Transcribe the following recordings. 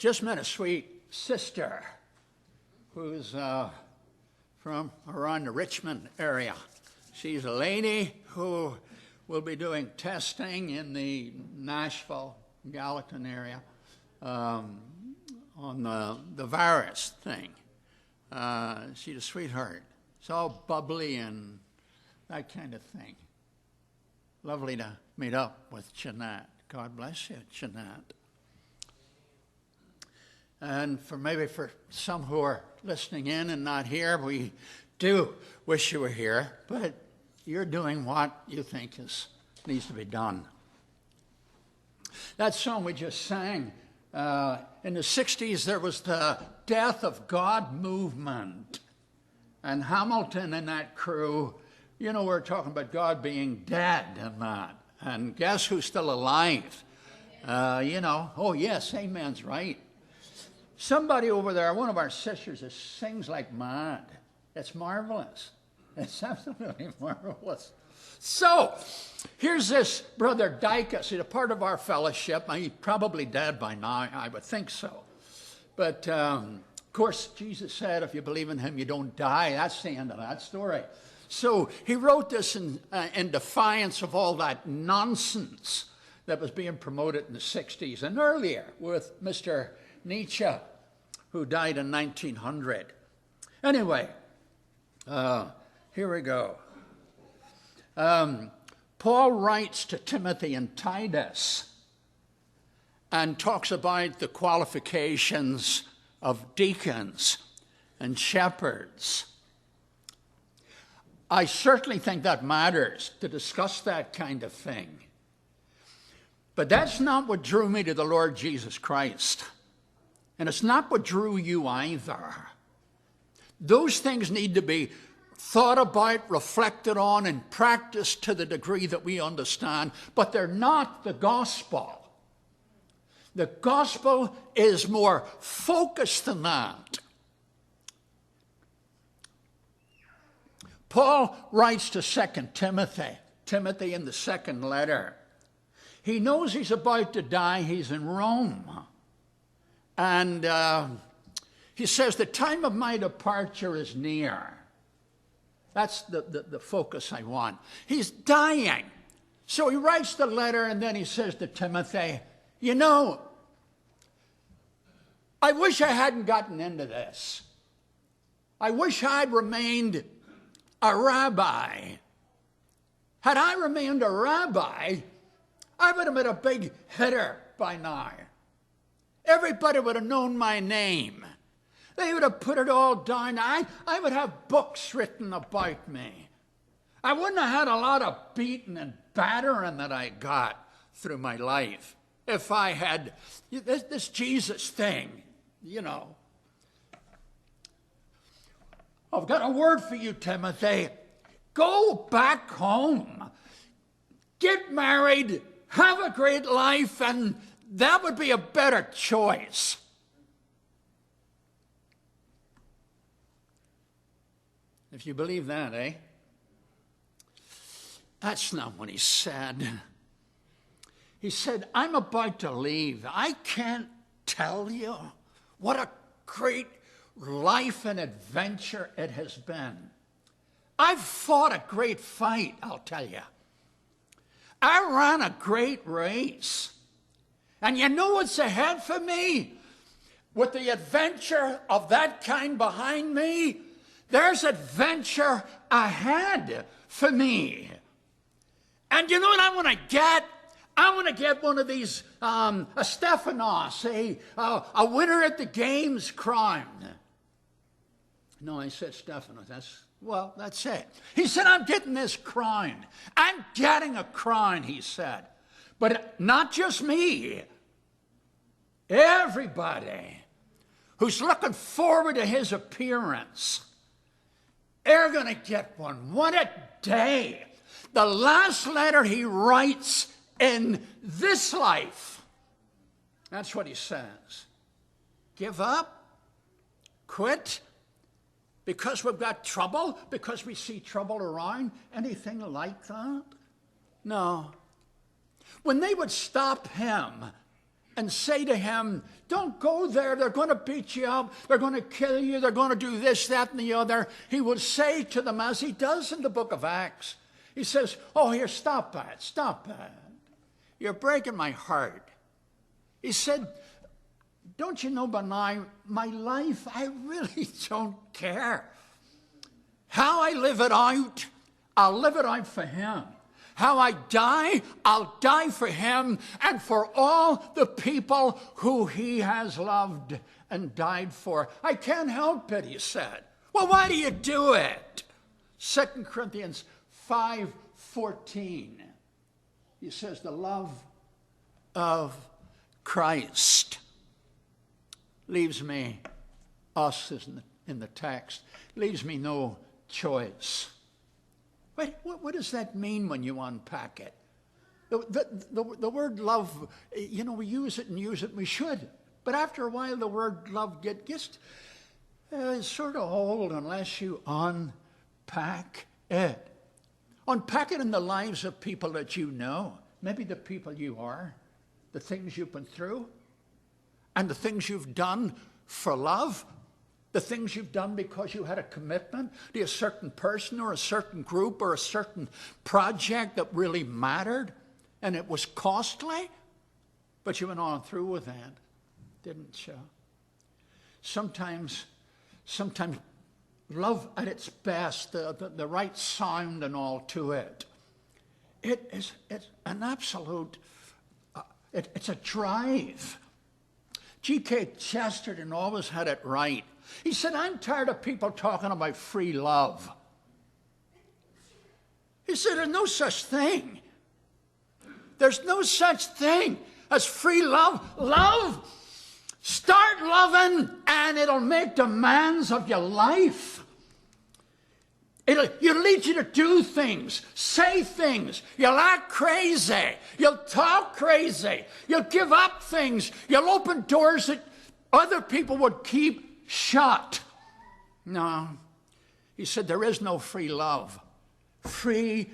just met a sweet sister who's from around the Richmond area. She's a lady who will be doing testing in the Nashville, Gallatin area on the virus thing. She's a sweetheart. It's all bubbly and that kind of thing. Lovely to meet up with Jeanette. God bless you, Jeanette. And for some who are listening in and not here, we do wish you were here, but you're doing what you think needs to be done. That song we just sang, in the 60s, there was the Death of God movement. And Hamilton and that crew, we're talking about God being dead and that. And guess who's still alive? Oh yes, amen's right. Somebody over there, one of our sisters, just sings like mad. It's marvelous. It's absolutely marvelous. So, here's this brother Dicus. He's a part of our fellowship. He's probably dead by now, I would think so. But, of course, Jesus said, if you believe in him, you don't die. That's the end of that story. So, he wrote this in defiance of all that nonsense that was being promoted in the 60s and earlier with Mr. Nietzsche, who died in 1900. Anyway, here we go. Paul writes to Timothy and Titus and talks about the qualifications of deacons and shepherds. I certainly think that matters to discuss that kind of thing. But that's not what drew me to the Lord Jesus Christ. And it's not what drew you either. Those things need to be thought about, reflected on, and practiced to the degree that we understand, but they're not the gospel. The gospel is more focused than that. Paul writes to 2 Timothy in the second letter. He knows he's about to die. He's in Rome. And he says, the time of my departure is near. That's the focus I want. He's dying. So he writes the letter, and then he says to Timothy, I wish I hadn't gotten into this. I wish I'd remained a rabbi. Had I remained a rabbi, I would have been a big hitter by now. Everybody would have known my name. They would have put it all down. I would have books written about me. I wouldn't have had a lot of beating and battering that I got through my life if I had this Jesus thing, I've got a word for you, Timothy. Go back home. Get married. Have a great life, and that would be a better choice. If you believe that, eh? That's not what he said. He said, I'm about to leave. I can't tell you what a great life and adventure it has been. I've fought a great fight, I'll tell you. I ran a great race. And you know what's ahead for me? With the adventure of that kind behind me, there's adventure ahead for me. And you know what I want to get? I want to get one of these, a Stephanos, a winner at the games crown. No, I said Stephanos. That's it. He said, I'm getting this crown. I'm getting a crown, he said. But not just me. Everybody who's looking forward to his appearance, they're going to get one. What a day. The last letter he writes in this life. That's what he says. Give up? Quit? Because we've got trouble? Because we see trouble around? Anything like that? No. When they would stop him and say to him, don't go there, they're going to beat you up, they're going to kill you, they're going to do this, that, and the other, he would say to them, as he does in the book of Acts, he says, oh, here, stop that. You're breaking my heart. He said, don't you know by now, my life, I really don't care. How I live it out, I'll live it out for him. How I die, I'll die for him and for all the people who he has loved and died for. I can't help it, he said. Well, why do you do it? 2 Corinthians 5:14. He says, the love of Christ leaves me, us is in the text, leaves me no choice. Wait, what does that mean when you unpack it? The word love, you know, we use it, we should. But after a while, the word love gets sort of old unless you unpack it. Unpack it in the lives of people that you know, maybe the people you are, the things you've been through, and the things you've done for love, the things you've done because you had a commitment to a certain person or a certain group or a certain project that really mattered, and it was costly, but you went on through with that, didn't you? Sometimes love at its best, the right sound and all to it, it's an absolute, it's a drive. G.K. Chesterton always had it right. He said, I'm tired of people talking about free love. He said, there's no such thing. There's no such thing as free love. Love, start loving, and it'll make demands of your life. It'll lead you to do things, say things. You'll act crazy. You'll talk crazy. You'll give up things. You'll open doors that other people would keep shut. No. He said there is no free love. Free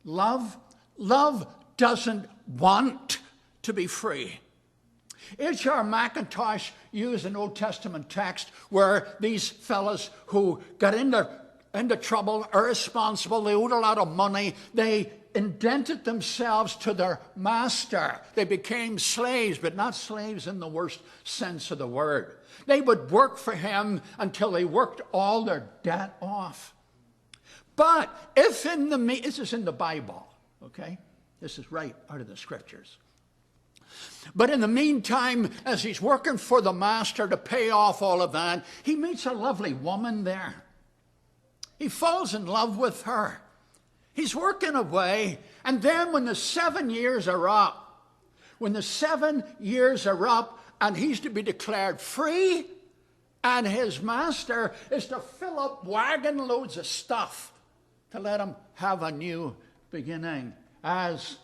love? Love doesn't want to be free. H.R. McIntosh used an Old Testament text where these fellas who got into trouble, irresponsible, they owed a lot of money, they indented themselves to their master. They became slaves, but not slaves in the worst sense of the word. They would work for him until they worked all their debt off. But if this is in the Bible, okay? This is right out of the scriptures. But in the meantime, as he's working for the master to pay off all of that, he meets a lovely woman there. He falls in love with her. He's working away, and then when the 7 years are up, and he's to be declared free, and his master is to fill up wagon loads of stuff to let him have a new beginning, as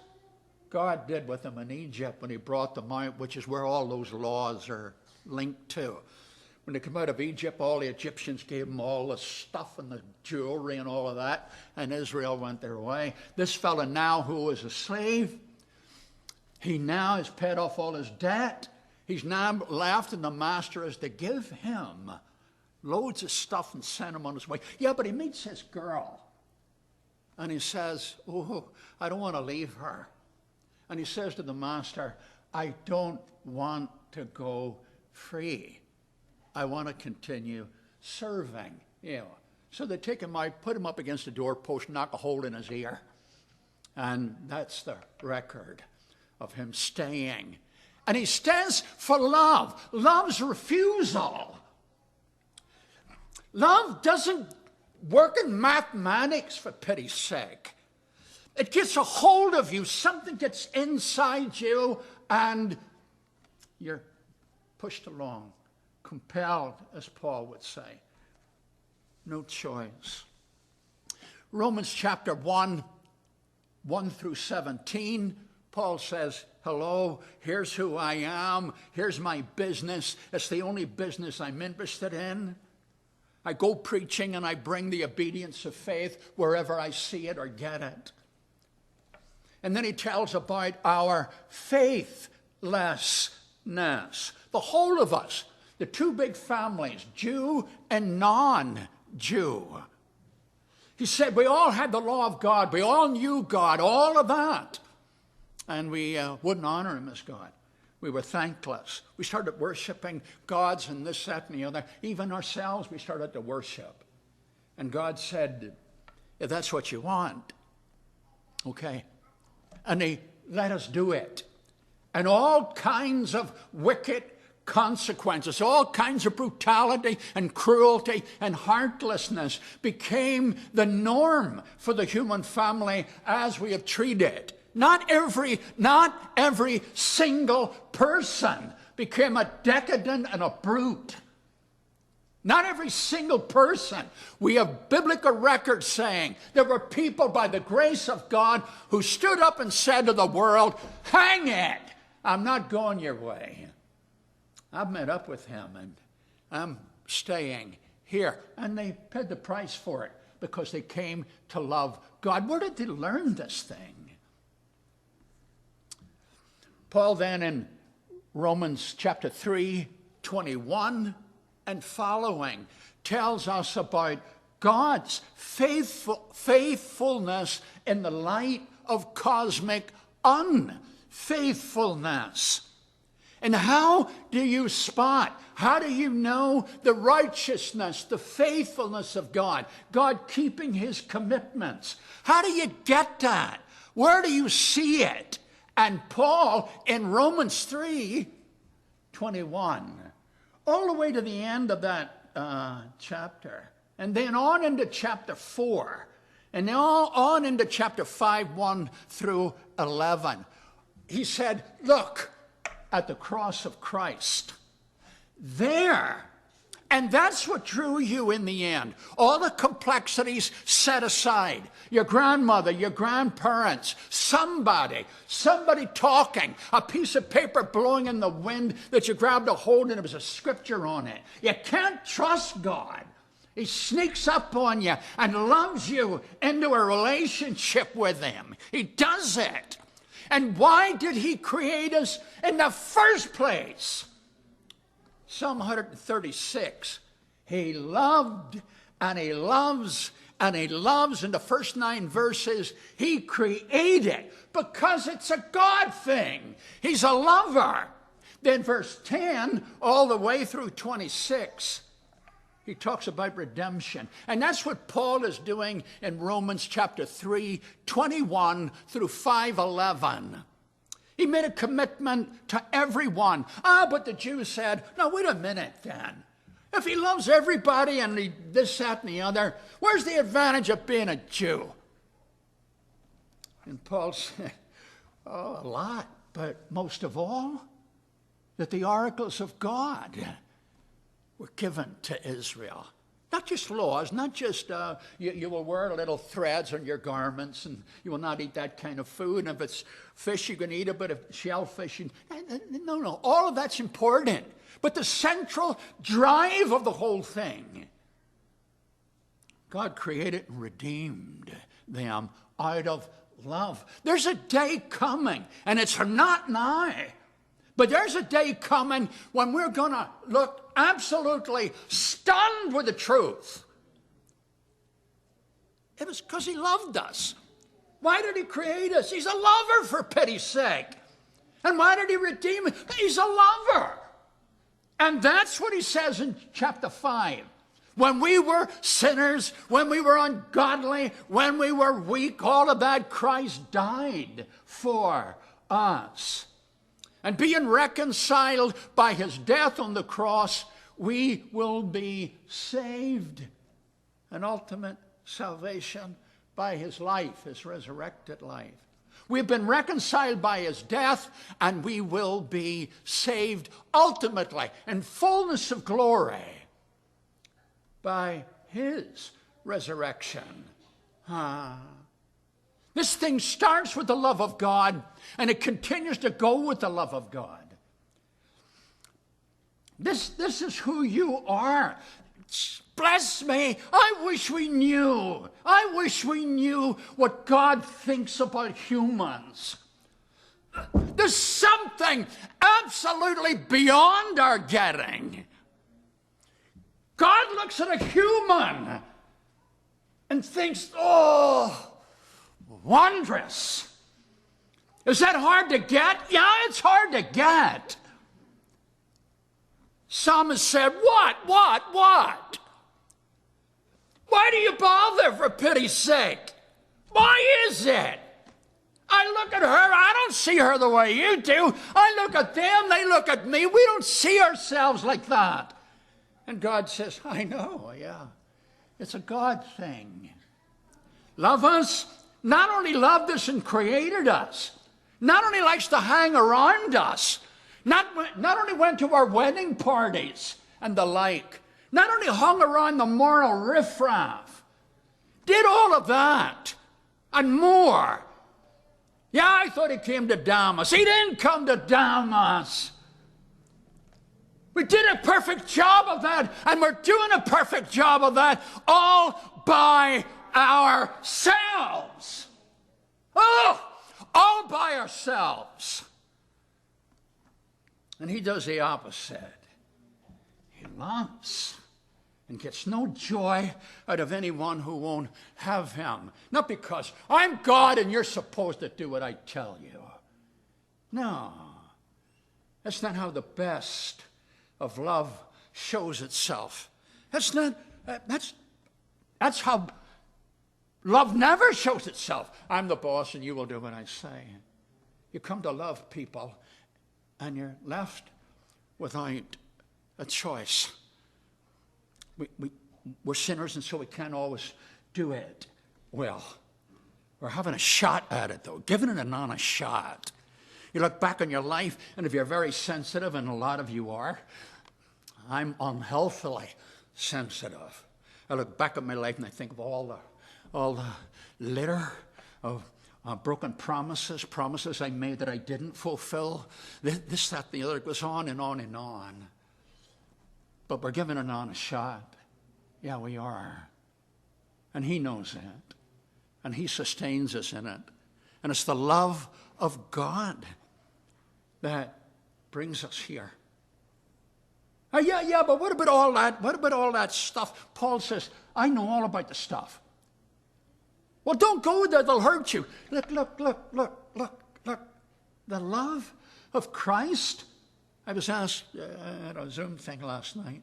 God did with them in Egypt when he brought them out, which is where all those laws are linked to. When they come out of Egypt, all the Egyptians gave them all the stuff and the jewelry and all of that, and Israel went their way. This fella now, who was a slave, he now has paid off all his debt. He's now left, and the master is to give him loads of stuff and send him on his way. Yeah, but he meets his girl, and he says, oh, I don't want to leave her. And he says to the master, I don't want to go free. I want to continue serving. You know. So they take him out, put him up against the doorpost, knock a hole in his ear. And that's the record of him staying. And he stands for love. Love's refusal. Love doesn't work in mathematics, for pity's sake. It gets a hold of you. Something gets inside you, and you're pushed along. Compelled, as Paul would say. No choice. Romans chapter 1 through 17, Paul says, hello, here's who I am. Here's my business. It's the only business I'm interested in. I go preaching and I bring the obedience of faith wherever I see it or get it. And then he tells about our faithlessness. The whole of us, the two big families, Jew and non-Jew. He said we all had the law of God. We all knew God, all of that. And we wouldn't honor him as God. We were thankless. We started worshiping gods and this, that, and the other. Even ourselves, we started to worship. And God said, if that's what you want, okay. And he let us do it. And all kinds of wicked consequences, all kinds of brutality and cruelty and heartlessness became the norm for the human family as we have treated. Not every single person became a decadent and a brute. Not every single person. We have biblical records saying there were people by the grace of God who stood up and said to the world, hang it, I'm not going your way. I've met up with him and I'm staying here. And they paid the price for it because they came to love God. Where did they learn this thing? Paul then in Romans chapter 3:21 and following tells us about God's faithfulness in the light of cosmic unfaithfulness. And how do you spot? How do you know the righteousness, the faithfulness of God? God keeping his commitments. How do you get that? Where do you see it? And Paul in Romans 3:21, all the way to the end of that chapter, and then on into chapter 4, and then on into chapter 5:1 through 11, he said, look at the cross of Christ. There. And that's what drew you in the end. All the complexities set aside. Your grandmother, your grandparents, somebody talking, a piece of paper blowing in the wind that you grabbed a hold and there was a scripture on it. You can't trust God. He sneaks up on you and loves you into a relationship with him. He does it. And why did he create us in the first place? Psalm 136, he loved and he loves and he loves. In the first 9 verses, he created because it's a God thing. He's a lover. Then verse 10 all the way through 26, he talks about redemption. And that's what Paul is doing in Romans chapter 3:21 through 5:11. He made a commitment to everyone. But the Jews said, no, wait a minute then. If he loves everybody and this, that, and the other, where's the advantage of being a Jew? And Paul said, a lot, but most of all, that the oracles of God were given to Israel. Not just laws, not just you will wear little threads on your garments and you will not eat that kind of food. And if it's fish, you can eat it, but if shellfish, no. All of that's important. But the central drive of the whole thing, God created and redeemed them out of love. There's a day coming, and it's not now. But there's a day coming when we're going to look absolutely stunned with the truth. It was because he loved us. Why did he create us? He's a lover, for pity's sake. And why did he redeem us? He's a lover. And that's what he says in chapter 5. When we were sinners, when we were ungodly, when we were weak, all of that, Christ died for us. And being reconciled by his death on the cross, we will be saved. An ultimate salvation by his life, his resurrected life. We've been reconciled by his death, and we will be saved ultimately in fullness of glory by his resurrection. This thing starts with the love of God, and it continues to go with the love of God. This is who you are. Bless me. I wish we knew. I wish we knew what God thinks about humans. There's something absolutely beyond our getting. God looks at a human and thinks, oh, wondrous. Is that hard to get? Yeah, it's hard to get. Psalmist said, what? Why do you bother, for pity's sake? Why is it? I look at her, I don't see her the way you do. I look at them, they look at me. We don't see ourselves like that. And God says, I know, yeah. It's a God thing. Love us, not only loved us and created us, not only likes to hang around us, not only went to our wedding parties and the like, not only hung around the moral riffraff, did all of that and more. Yeah, I thought he came to damn us. He didn't come to damn us. We did a perfect job of that, and we're doing a perfect job of that all by ourselves. Oh, all by ourselves. And he does the opposite. He loves and gets no joy out of anyone who won't have him. Not because I'm God and you're supposed to do what I tell you. No, that's not how the best of love shows itself. That's how love never shows itself. I'm the boss and you will do what I say. You come to love people and you're left without a choice. We're sinners, and so we can't always do it well. We're having a shot at it, though, giving it an honest shot. You look back on your life, and if you're very sensitive, and a lot of you are, I'm unhealthily sensitive. I look back at my life, and I think of all the litter of broken promises I made that I didn't fulfill. This, that, the other. It goes on and on and on. But we're given an honest shot. Yeah, we are. And he knows it. And he sustains us in it. And it's the love of God that brings us here. Yeah, but what about all that? What about all that stuff? Paul says, I know all about the stuff. Well, don't go there. They'll hurt you. Look. The love of Christ. I was asked at a Zoom thing last night,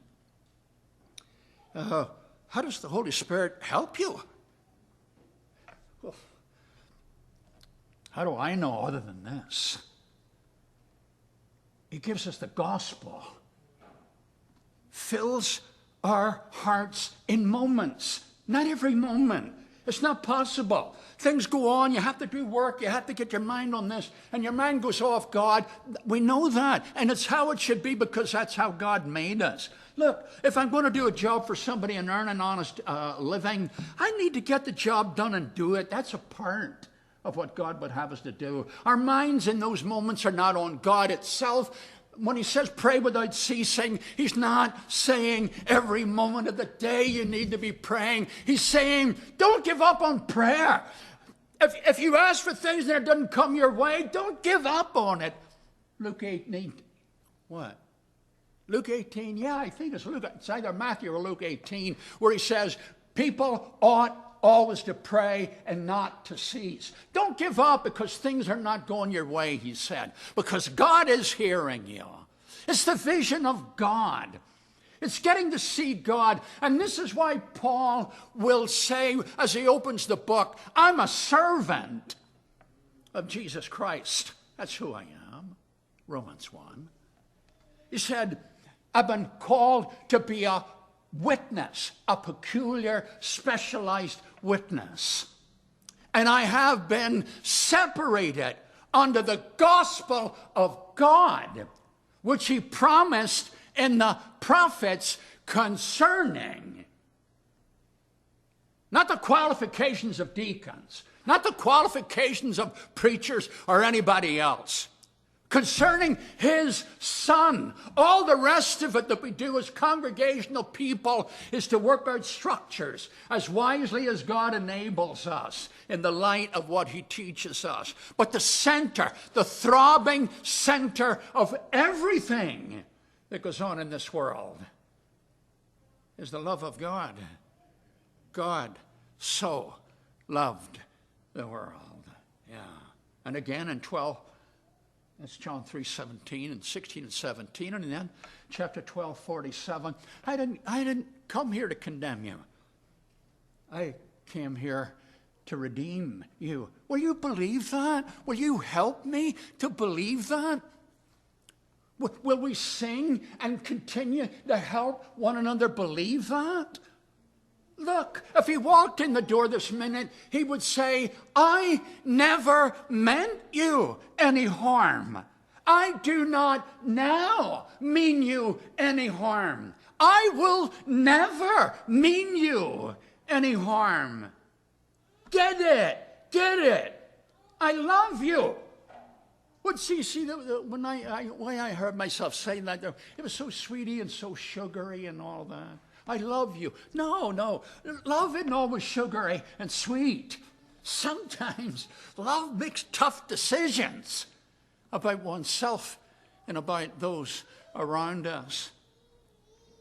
how does the Holy Spirit help you? Well, how do I know other than this? He gives us the gospel, fills our hearts in moments, not every moment. It's not possible. Things go on. You have to do work. You have to get your mind on this. And your mind goes off God. We know that. And it's how it should be because that's how God made us. Look, if I'm going to do a job for somebody and earn an honest living, I need to get the job done and do it. That's a part of what God would have us to do. Our minds in those moments are not on God itself. When he says pray without ceasing, he's not saying every moment of the day you need to be praying. He's saying don't give up on prayer. If you ask for things that doesn't come your way, don't give up on it. Luke 18. What? Luke 18? Yeah, I think it's Luke. It's either Matthew or Luke 18 where he says people ought always to pray and not to cease. Don't give up because things are not going your way, he said, because God is hearing you. It's the vision of God. It's getting to see God. And this is why Paul will say, as he opens the book, I'm a servant of Jesus Christ. That's who I am. Romans 1. He said, I've been called to be a witness, a peculiar, specialized witness. And I have been separated under the gospel of God, which he promised in the prophets concerning not the qualifications of deacons, not the qualifications of preachers or anybody else, concerning his Son. All the rest of it that we do as congregational people is to work out structures as wisely as God enables us in the light of what he teaches us. But the center, the throbbing center of everything that goes on in this world is the love of God. God so loved the world. Yeah. And again in 12, that's John 3:17 and 16 and 17. And then chapter 12:47. I didn't come here to condemn you. I came here to redeem you. Will you believe that? Will you help me to believe that? Will we sing and continue to help one another believe that? Look, if he walked in the door this minute, he would say, I never meant you any harm. I do not now mean you any harm. I will never mean you any harm. Get it. Get it. I love you. But see, when I heard myself saying that, it was so sweety and so sugary and all that. I love you. No. Love isn't always sugary and sweet. Sometimes love makes tough decisions about oneself and about those around us.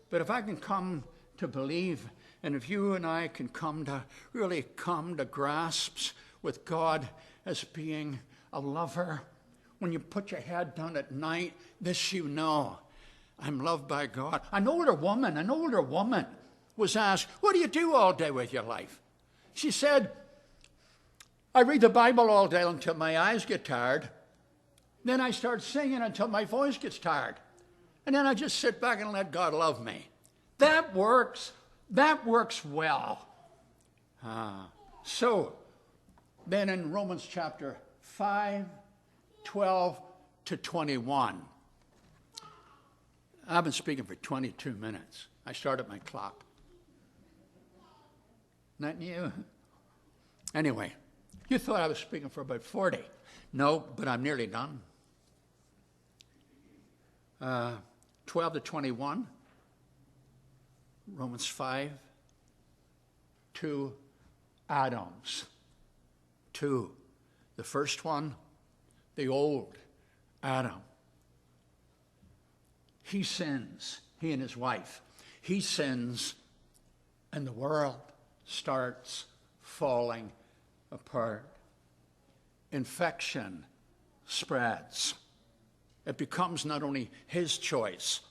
But if I can come to believe, and if you and I can really come to grasps with God as being a lover, when you put your head down at night, this you know. I'm loved by God. An older woman was asked, what do you do all day with your life? She said, I read the Bible all day until my eyes get tired. Then I start singing until my voice gets tired. And then I just sit back and let God love me. That works. That works well. So, then in Romans chapter 5, 12 to 21. I've been speaking for 22 minutes. I started my clock. Not you. Anyway, you thought I was speaking for about 40. No, but I'm nearly done. 12 to 21. Romans 5. 2 Adams. 2. The first one, the old Adam. He sins, he and his wife. He sins, and the world starts falling apart. Infection spreads. It becomes not only his choice,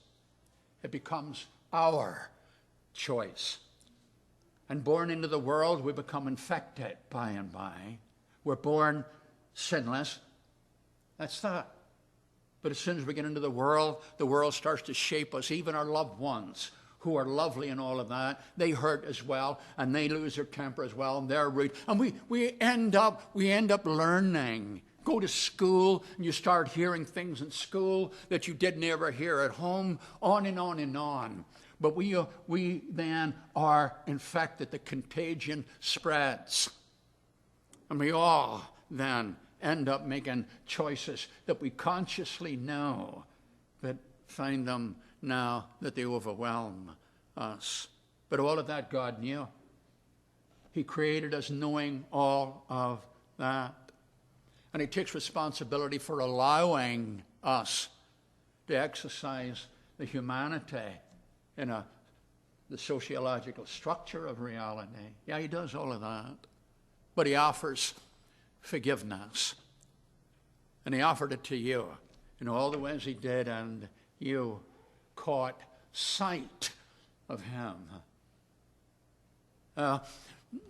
it becomes our choice. And born into the world, we become infected by and by. We're born sinless. That's that. But as soon as we get into the world starts to shape us. Even our loved ones who are lovely and all of that, they hurt as well, and they lose their temper as well, and they're rude. And we end up learning. Go to school, and you start hearing things in school that you didn't ever hear at home, on and on and on. But we then are infected. The contagion spreads. And we all then end up making choices that we consciously know, but find them now that they overwhelm us. But all of that God knew. He created us knowing all of that. And he takes responsibility for allowing us to exercise the humanity in the sociological structure of reality. Yeah, he does all of that. But he offers forgiveness. And he offered it to you in all the ways he did, and you caught sight of him.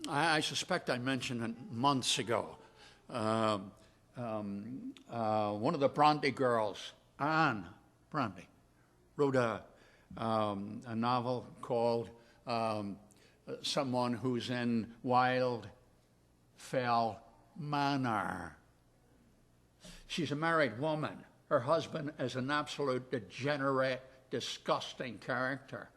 I suspect I mentioned it months ago. One of the Bronte girls, Anne Bronte, wrote a novel called Someone Who's in Wild Fell Manor. She's a married woman. Her husband is an absolute degenerate, disgusting character.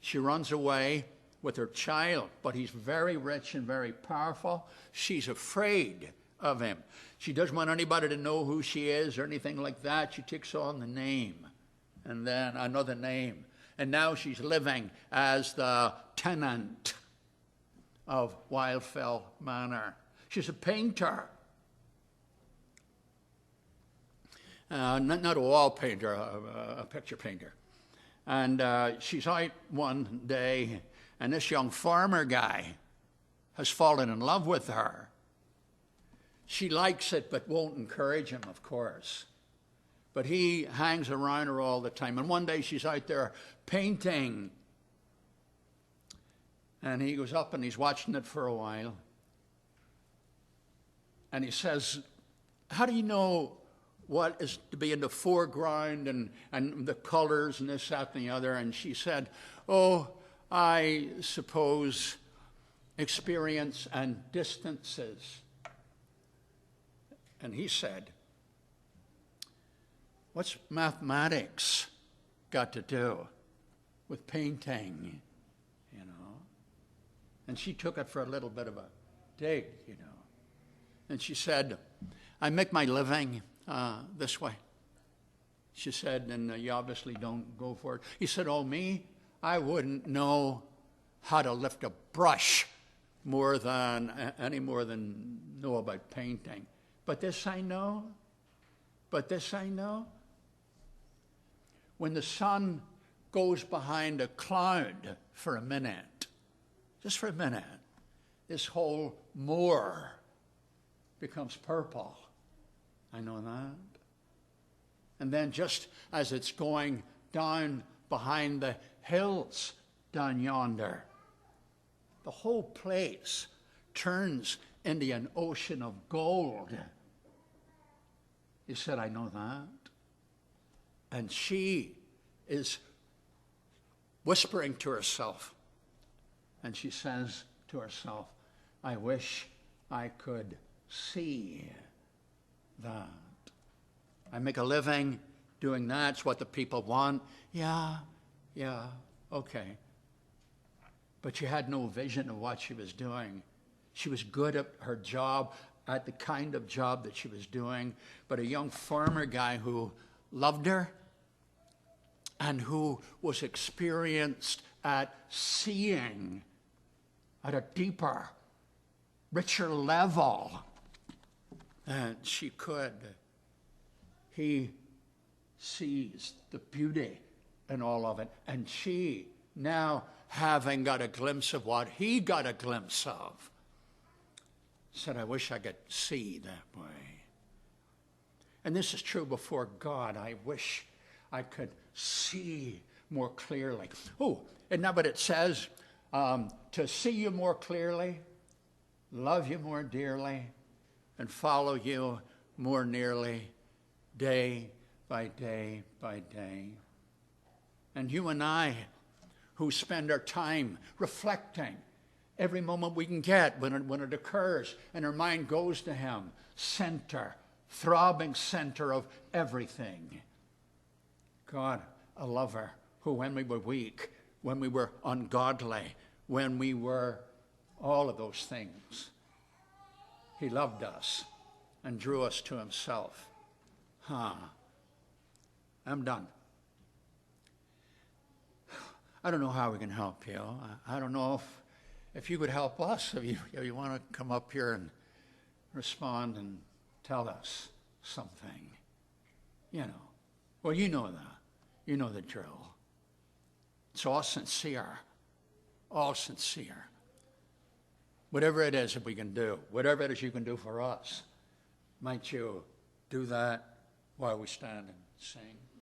She runs away with her child, but he's very rich and very powerful. She's afraid of him. She doesn't want anybody to know who she is or anything like that. She takes on the name and then another name. And now she's living as the tenant of Wildfell Manor. She's a painter. Not a wall painter, a picture painter. And she's out one day, and this young farmer guy has fallen in love with her. She likes it, but won't encourage him, of course. But he hangs around her all the time. And one day she's out there painting. And he goes up and he's watching it for a while. And he says, how do you know what is to be in the foreground and the colors and this, that, and the other? And she said, oh, I suppose experience and distances. And he said, what's mathematics got to do with painting, you know? And she took it for a little bit of a dig, you know. And she said, I make my living this way. She said, and you obviously don't go for it. He said, oh, me? I wouldn't know how to lift a brush any more than know about painting. But this I know. But this I know. When the sun goes behind a cloud for a minute, just for a minute, this whole moor becomes purple. I know that. And then just as it's going down behind the hills down yonder, the whole place turns into an ocean of gold. He said, I know that. And she is whispering to herself. And she says to herself, I wish I could see that. I make a living doing that. It's what the people want. Yeah, okay. But she had no vision of what she was doing. She was good at her job, at the kind of job that she was doing. But a young farmer guy who loved her and who was experienced at seeing at a deeper, richer level than she could. He sees the beauty in all of it. And she, now having got a glimpse of what he got a glimpse of, said, I wish I could see that way. And this is true before God. I wish I could see more clearly. Oh, isn't that what it says? To see you more clearly, love you more dearly, and follow you more nearly, day by day by day. And you and I, who spend our time reflecting every moment we can get when it occurs, and our mind goes to him, center, throbbing center of everything. God, a lover who, when we were weak, when we were ungodly, when we were all of those things, he loved us and drew us to himself. I'm done. I don't know how we can help you. I don't know if you could help us. If you want to come up here and respond and tell us something, you know. Well, you know that. You know the drill. It's all sincere. All sincere. Whatever it is that we can do, whatever it is you can do for us, might you do that while we stand and sing?